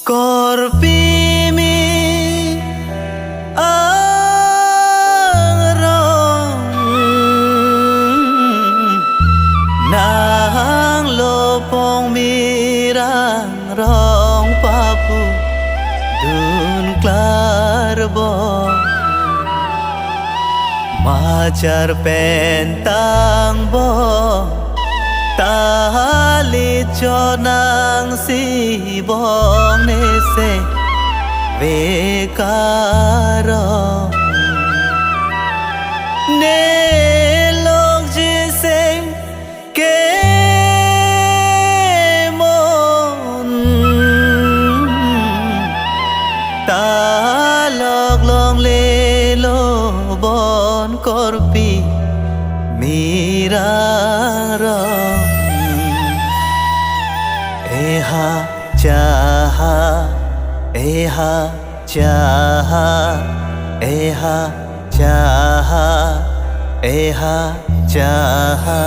Korpimi arong nang lopong mirang rong papu dun klarbo macar pentang bo tali cho nang si bong ne se ve caro ne log ji se ke mon ta log long le lo bon korpi miraro eha jaha eha jaha eha jaha eha jaha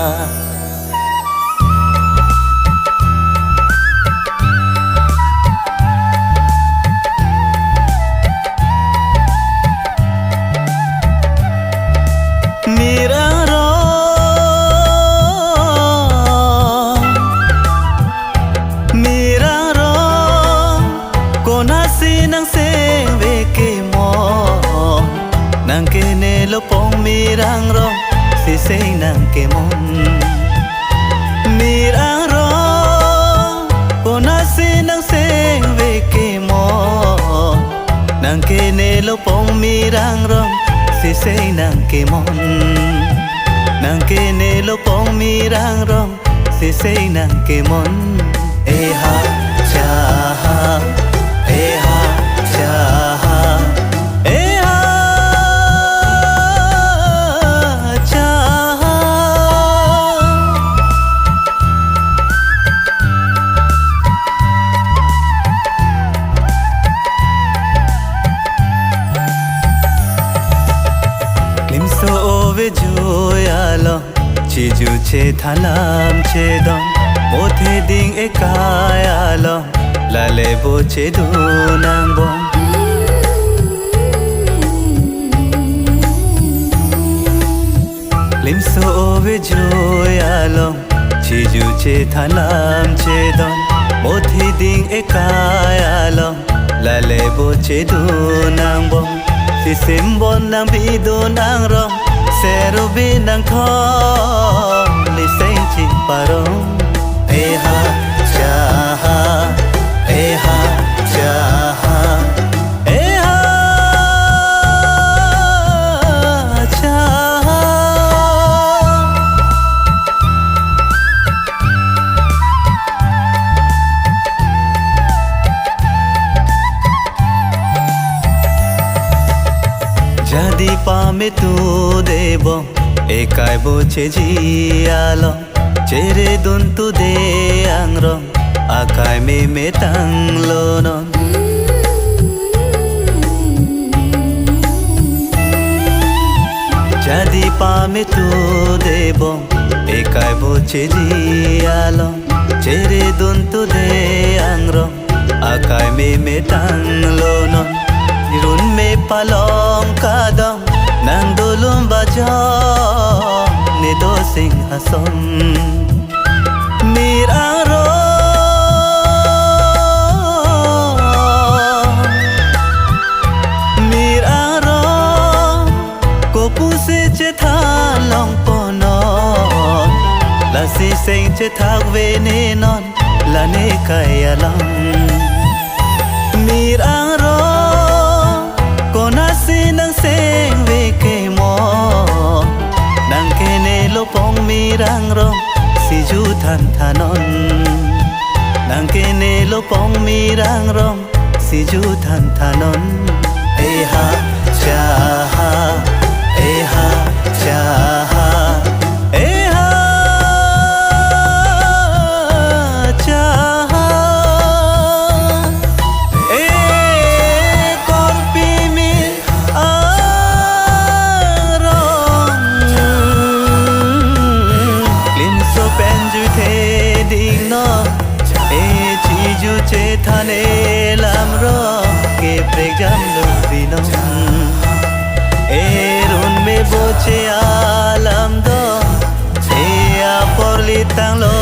nang kene lopong mirang rong si say nang kemon mirang rong konasi nang seng ve kemon nang kene lopong mirang rong si say nang kemon nang kene lopong mirang rong si say nang kemon eha jaha eha jaha so ve joyalo chiju che thalam che dom mothe ding e kayalo lale bo che du nang bom lim so ve joyalo chiju che thalam che dom mothe ding e kayalo lale bo che du nang bom si simbon nang bido nang rong serubi nang thong li seng chi parong eha jaha eha jaha eha jaha jadi pame tu debo ekai boche jialo chere dun tu de angrong akai me metang lonon jadi pame tu debo ekai boche jialo chere dun tu de angrong akai me metang lonon run me palong kadam nang dolum bajong ne do sing hasom miraro miraro ko puse che thalong ponon la si sing che thak ve ne non la ne kayalang miraro konasi nang seng ve kemon nang kene lopong mirang rong si ju than thanon nang kene lopong mirang rong si ju than thanon eha jaha eha jaha eha jaha ding no e chi ju che thane la nong erun me boche alam do e a por li tang lo